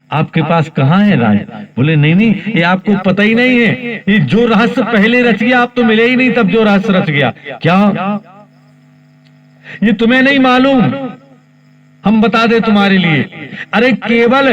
आपके पास कहाँ है राज? बोले नहीं नहीं, ये आपको पता ही नहीं है, ये जो रहस्य पहले रच गया आप तो मिले ही नहीं, तब जो रहस्य रच गया। क्या ये तुम्हें नहीं मालूम? हम बता दे तुम्हारे लिए। अरे केवल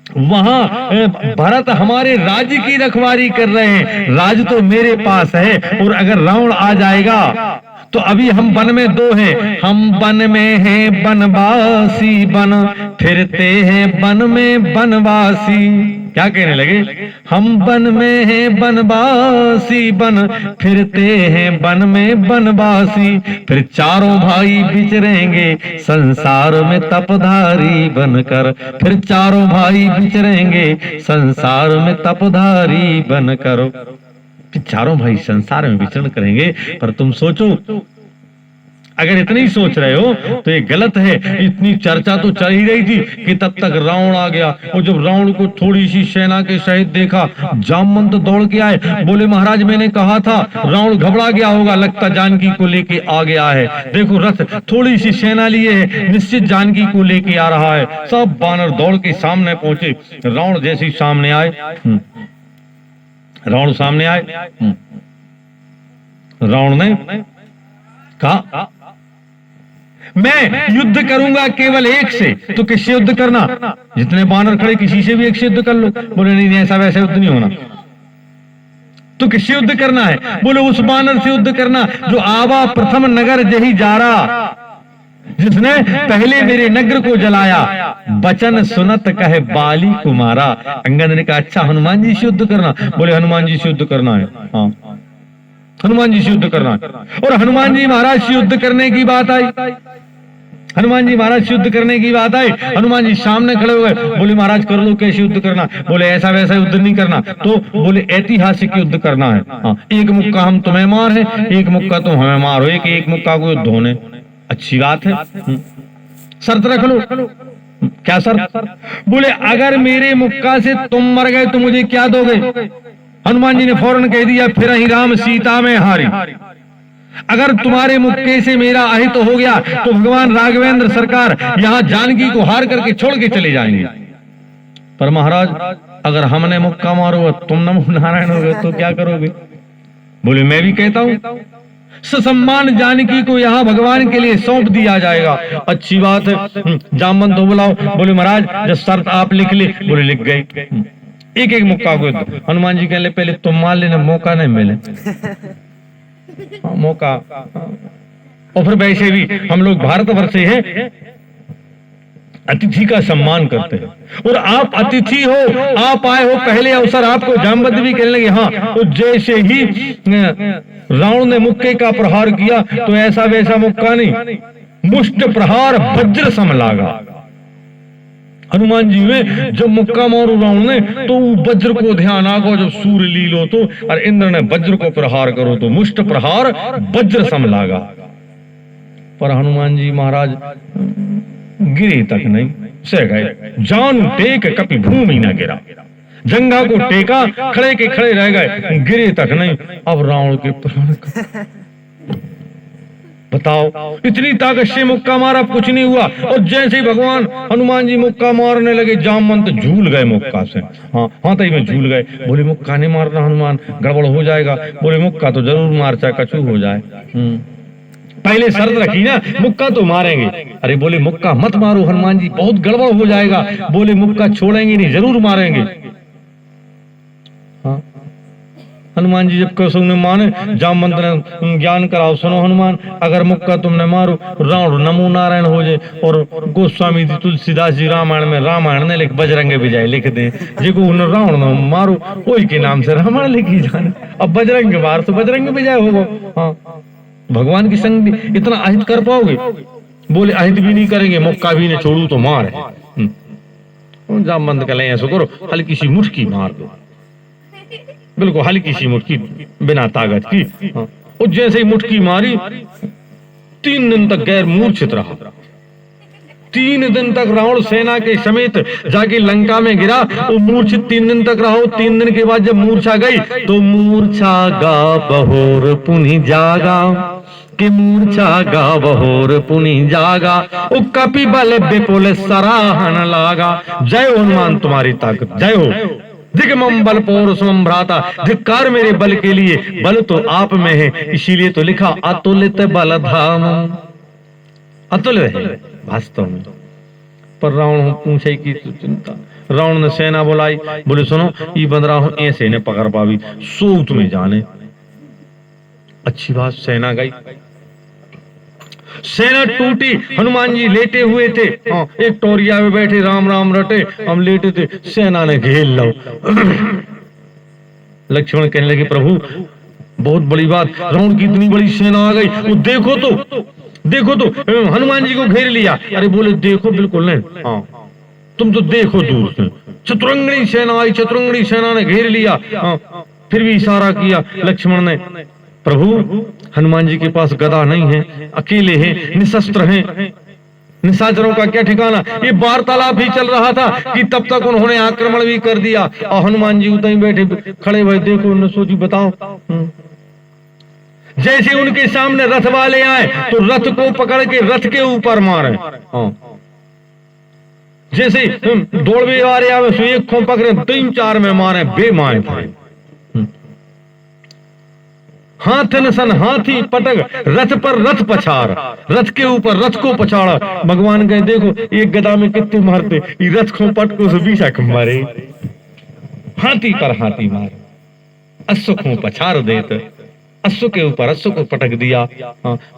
वहां भरत हमारे राज्य की रखवाली कर रहे हैं, राज तो मेरे पास है। और अगर रावण आ जाएगा तो अभी हम वन में दो हैं, हम वन में हैं बनवासी, बन फिरते हैं वन में बनवासी। क्या कहने लगे? हम वन में हैं बनवासी, बन फिरते हैं वन में बनवासी। फिर चारों भाई विचरेंगे संसार में तपधारी बनकर, फिर चारों भाई विचरेंगे संसार में तपधारी बनकर। चारों भाई संसार में विचरण करेंगे। पर तुम सोचो, अगर इतनी ही सोच रहे हो तो ये गलत है। इतनी चर्चा तो चल ही रही थी कि तब तक रावण आ गया, और जब रावण को थोड़ी सी सेना के सहित देखा, जामवंत दौड़ के आए। बोले महाराज मैंने कहा था रावण घबरा गया होगा, लगता जानकी को लेके आ गया है। देखो रथ थोड़ी सी सेना लिए है, निश्चित जानकी को लेके आ रहा है। सब बानर दौड़ के सामने पहुंचे। रावण जैसे ही सामने आए, रावण सामने आए, रावण ने कहा मैं युद्ध करूंगा केवल एक से। तो किससे युद्ध करना? जितने बानर खड़े किसी से भी एक से युद्ध कर लो। बोले नहीं नहीं, ऐसा वैसा युद्ध नहीं होना। तो किससे युद्ध करना है? बोले उस बानर से युद्ध करना जो आवा प्रथम नगर जही जा रहा, जिसने पहले मेरे नगर को जलाया। बचन सुनत कहे बाली कुमारा। अंगद ने कहा अच्छा हनुमान जी से युद्ध करना? बोले हनुमान जी से युद्ध करना है। हाँ हनुमान जी से युद्ध करना है। और हनुमान जी महाराज से युद्ध करने की बात आई, हनुमान जी महाराज युद्ध करने की बात आई। हनुमान जी सामने खड़े हो गए। बोले महाराज कर लो, कैसे युद्ध करना? बोले ऐसा वैसा युद्ध नहीं करना। तो बोले ऐतिहासिक युद्ध करना है। हाँ एक मुक्का हम तुम्हें मार है, एक मुक्का तुम हमें मारो, एक मुक्का को युद्ध होने। अच्छी बात है, शर्त रख लो। क्या शर्त? बोले अगर मेरे मुक्का से तुम मर गए तो मुझे क्या दोगे? हनुमान जी ने फौरन कह दिया फिर ही राम सीता में हारी। अगर तुम्हारे मुक्के से मेरा अहित हो गया तो भगवान राघवेंद्र सरकार यहाँ जानकी को हार करके छोड़ के चले जाएंगे। पर महाराज अगर हमने मुक्का मारो तुम नमो नारायण हो गए तो क्या करोगे? बोले मैं भी कहता हूँ ससम्मान जानकी को यहाँ भगवान के लिए सौंप दिया जाएगा। अच्छी बात है, जामवंत को बुलाओ। बोले महाराज जब शर्त आप लिख ले। बोले लिख गए। एक एक मुक्का को हनुमान जी कहले पहले तुम मान लेना, मौका नहीं मिले मौका। और फिर वैसे भी हम लोग भारतवर्ष से हैं, अतिथि का सम्मान करते हैं। और आप अतिथि हो, आप आए हो, पहले अवसर आपको जामवंत भी कहने लगे हाँ। तो जैसे ही रावण ने मुक्के का प्रहार किया तो ऐसा वैसा मुक्का नहीं, मुष्ट प्रहार वज्र सम लागा। हनुमान जी में जब मुक्का मारो रावण ने तो वज्र को ध्यान आ गो, जब सूर्य लीलो तो और इंद्र ने वज्र को प्रहार करो तो मुष्ट प्रहार वज्र सम लागा। पर हनुमान जी महाराज गिरे तक नहीं, सह गए। जान टेक कपि भूमि न गिरा, जंघा को टेका खड़े के खड़े रह गए, गिरे तक नहीं। अब रावण के प्राण बताओ, इतनी ताकत से मुक्का मारा कुछ नहीं हुआ। और जैसे ही भगवान हनुमान जी मुक्का मारने लगे जामवंत झूल गए मुक्का से। हाँ तई में झूल गए। बोले मुक्का नहीं मारना हनुमान, गड़बड़ हो जाएगा। बोले मुक्का तो जरूर मार, चाहे कछु हो जाए। पहले शर्त रखी ना, मुक्का तो मारेंगे। अरे बोले मुक्का मत मारो हनुमान जी, बहुत गड़बड़ हो जाएगा। बोले मुक्का छोड़ेंगे नहीं, जरूर मारेंगे। हाँ हनुमान जी जब कसम ने माने, जामवंत ने ज्ञान कराओ सुनो हनुमान, अगर मुक्का तुमने मारो रावण नमो नारायण हो जाए। और गोस्वामी जी तुलसीदास जी रामायण में रामायण ने लिख बजरंग विजय लिख दे, जिको रावण न मारो वही के नाम से रामायण लिखी जाने। अब बजरंग मार तो बजरंग विजय होगा। हाँ भगवान की संग इतना अहित कर पाओगे? बोले अहित भी नहीं करेंगे, मुक्का भी नहीं छोड़ू तो मार है। जामवंत कह ऐसा करो हल्की सी मुठकी मार दो, बिल्कुल हल्की सी मुठकी बिना ताकत की। और जैसे ही मुठकी मारी 3 दिन तक गैर मूर्छित रहा। 3 दिन तक रावण सेना के समेत जाके लंका में गिरा। वो मूर्छित 3 दिन तक रहो। 3 दिन के बाद जब मूर्छा गई तो मूर्छा गा बहोर पुनि जागा, कि मूर्छा गावहोर पुनि जागा, ओ कपि बल विपुल सराहन लागा। जय हो हनुमान तुम्हारी ताकत, जय हो। दिग्मम बल पौरुषम भ्राता, धिक्कार मेरे बल के लिए, बल तो आप में है, इसीलिए तो लिखा अतुलित बल धाम। अतुल है वास्तव में। पर रावण पूछे की चिंता, रावण ने सेना बुलाई, बोले सुनो ये बंदरा हूं ऐसे ने पकड़ पावी, सो तुम्हें जाने। अच्छी बात, सेना गई, सेना टूटी। हनुमान जी लेटे हुए थे, एक टोरिया में बैठे राम राम रटे, हम लेटे थे, सेना ने घेर लो। लक्ष्मण कहने लगे प्रभु बहुत बड़ी बात, रावण की इतनी बड़ी सेना आ गई, वो देखो तो हनुमान जी को घेर लिया। अरे बोले देखो बिल्कुल नहीं, हाँ तुम तो देखो दूर से, चतुरंगनी सेना आई, चतुरंगनी सेना ने घेर लिया। फिर भी इशारा किया लक्ष्मण ने, प्रभु हनुमान जी के पास गदा नहीं है, अकेले हैं, निशस्त्र हैं, निशाचरों का क्या ठिकाना। ये वार्तालाप ही चल रहा था कि तब तक उन्होंने आक्रमण भी कर दिया और हनुमान जी उतने बैठे खड़े हुए, देखो उन्होंने सोची बताओ। जैसे उनके सामने रथ वाले आए तो रथ को पकड़ के रथ के ऊपर मारे, जैसे दौड़वे वाले आवे सो एक खो पकड़े 3-4 में मारे, बेमाए थे। हाथ सन हाथी पटक, रथ पर रथ पछाड़, रथ के ऊपर रथ को पछाड़ा। भगवान कहे देखो एक गदा में कितने मारते, ये रथ को पटको से 20 मारे, हाथी पर हाथी मार, अश्व को पछाड़ देते, अश्व के ऊपर अश्व को पटक दिया।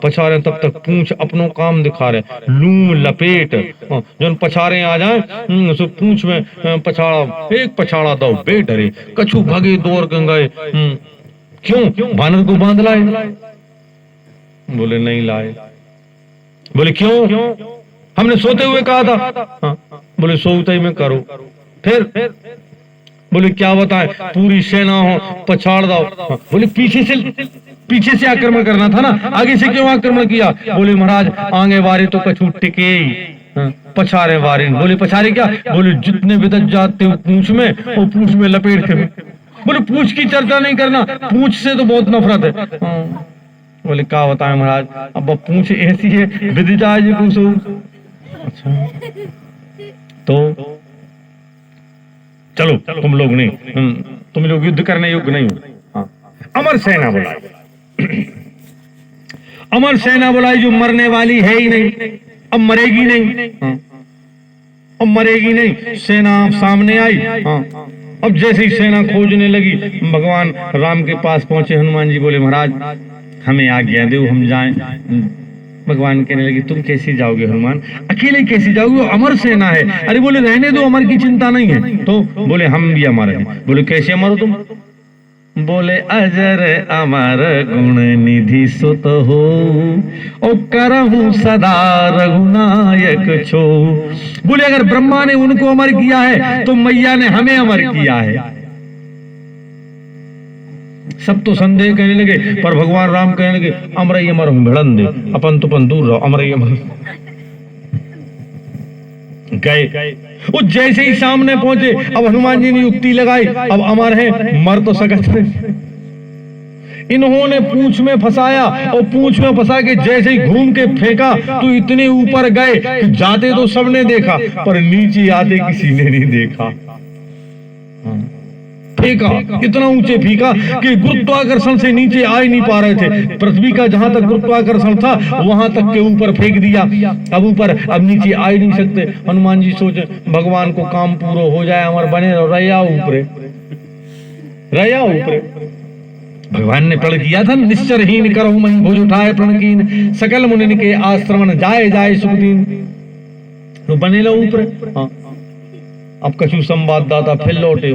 पछाड़े तब तक पूंछ अपनों काम दिखा रहे, लूम लपेट, जब पछाड़े आ जाए सो पूंछ में पछाड़ा, एक पछाड़ा दो बेडरे, कछु भगे दौड़ गए। क्यों बानर को बांध लाए? बोले नहीं लाए। बोले क्यों? हमने सोते हुए कहा था। बोले सोते ही में करो। फिर बोले क्या बताएं, पूरी सेना हो पछाड़ दो। बोले पीछे से आक्रमण करना था ना, आगे से क्यों आक्रमण किया? बोले महाराज आगे वारे तो कछु टिके, पछारे वारे। बोले पछारे क्या? बोले जितने विदत जाते हो पूंछ में, वो पूंछ में लपेट के। बोले पूंछ की चर्चा नहीं करना, पूंछ से तो बहुत नफरत है। बोले क्या बताएं महाराज, अब पूंछ ऐसी है विदिता जी पूछो। अच्छा तो चलो तुम लोग नहीं, तुम लोग युद्ध करने योग्य नहीं हो। अमर सेना बुलाई, अमर सेना बुलाई जो मरने वाली है ही नहीं, अब मरेगी नहीं, अब मरेगी नहीं। सेना सामने आई। अब जैसे ही सेना खोजने लगी, भगवान राम के पास पहुंचे। हनुमान जी बोले महाराज हमें आज्ञा दो, हम जाएं। भगवान कहने लगे तुम कैसे जाओगे हनुमान, अकेले कैसे जाओगे, अमर सेना है। अरे बोले रहने दो, अमर की चिंता नहीं है। तो बोले हम भी अमर हैं। बोले कैसे अमर हो तुम? बोले अजर अमर गुण निधि सुत हो, ओ करहूं सदा रघुनायक छो। बोले अगर ब्रह्मा ने उनको अमर किया है तो मैया ने हमें अमर किया है। सब तो संदेह कहने लगे, पर भगवान राम कहने लगे अमर ही अमर हूं, भिड़न दे, अपन तो अपन दूर रहो, अमर ही अमर। गए, वो जैसे ही सामने पहुंचे, अब हनुमान जी ने युक्ति लगाई, अब अमर है, मर तो सकत है। इन्होंने पूंछ में फंसाया और पूंछ में फंसा के जैसे ही घूम के फेंका तो इतने ऊपर गए कि जाते तो सबने देखा पर नीचे आते किसी ने नहीं देखा। फेंका, इतना ऊंचे फेंका कि गुरुत्वाकर्षण से नीचे आ ही नहीं पा रहे थे। पृथ्वी का जहां तक गुरुत्वाकर्षण था वहां तक के ऊपर फेंक दिया। अब ऊपर, अब नीचे आ ही नहीं सकते। हनुमान जी सोचे भगवान को काम पूरा हो जाए, अमर बने रया ऊपरे, रया ऊपरे। भगवान ने प्रण किया था, निश्चरहीन करहु मही भुज उठाए प्रण कीन, सकल मुनिन के आश्रमण जाए जाए सुखदीन। तो बने लो ऊपर। अब कछु संवाददाता फिर लौटे।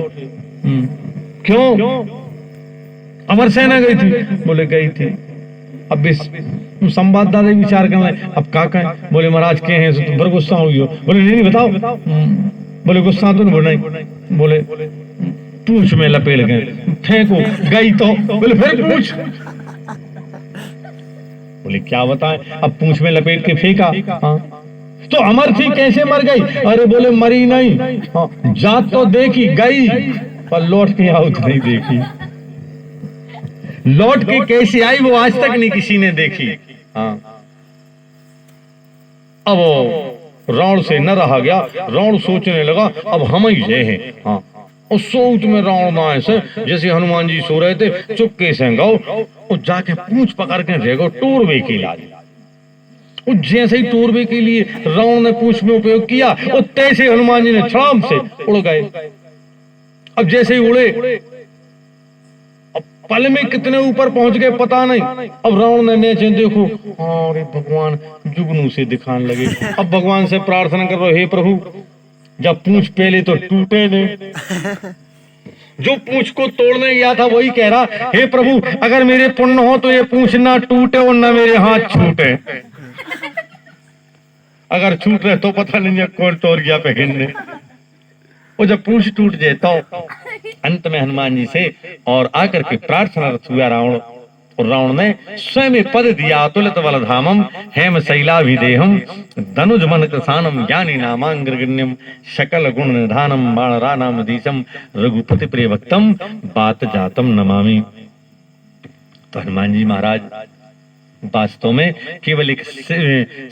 क्यों? अमर सेना गई थी। बोले गई थी। अब संवाददाता विचार करना है, अब क्या कहें? बोले महाराज के हैं तो बड़ गुस्सा हो गया। बोले नहीं बताओ। बोले गुस्सा तो नहीं। बोले पूंछ में लपेट गए, फेंको, गई तो। बोले फिर पूंछ। बोले क्या बताएं, अब पूंछ में लपेट के फेंका। तो अमर थी, कैसे मर गई? अरे बोले मरी नहीं, जात तो देखी, गई पर लौट के आउट नहीं देखी। लौट के कैसे आई वो आज तक नहीं किसी ने देखी। हाँ। अब रावण से न रहा गया, रावण सोचने लगा अब हम ही जे हैं। हाँ, और सोच में रावण ना ऐसे जैसे हनुमान जी सो रहे थे चुपके से गौ और जाके पूंछ पकड़ के रेगो टोरवे के लागे। और जैसे ही टोरवे के लिए रावण ने पूंछ में उपयोग किया और तैसे हनुमान जी ने छलांग से उड़ गए। अब जैसे ही उड़े अब पल में कितने ऊपर पहुंच गए पता नहीं। अब रावण ने नीचे देखो, अरे भगवान जुगनू से दिखाने लगे। अब भगवान से प्रार्थना कर रहे, हे प्रभु जब पूंछ पहले तो टूटे नहीं, जो पूंछ को तोड़ने गया था वही कह रहा, हे प्रभु अगर मेरे पुण्य हो तो ये पूंछ ना टूटे और ना मेरे हाथ छूटे। अगर छूट रहे तो पता नहीं कौन तोड़ गया पहनने। वो जब पूंछ टूट जाए तो अंत में हनुमान जी से और आकर के प्रार्थना हुआ रावण, और रावण ने स्वयं पद दिया, अतुलित बलधामम हेम शैलाभिदेहम धनुज मन कृसानम ज्ञानी नामांग्रगण्यम सकल गुण निधानम बाणरानाम धीशम रघुपति प्रिय भक्तम बात जातम नमामि। तो हनुमान जी महाराज वास्तव में केवल एक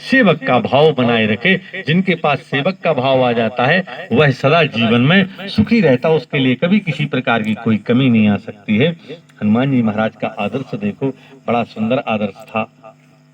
सेवक का भाव बनाए रखे। जिनके पास सेवक का भाव आ जाता है वह सदा जीवन में सुखी रहता, उसके लिए कभी किसी प्रकार की कोई कमी नहीं आ सकती है। हनुमान जी महाराज का आदर्श देखो, बड़ा सुंदर आदर्श था।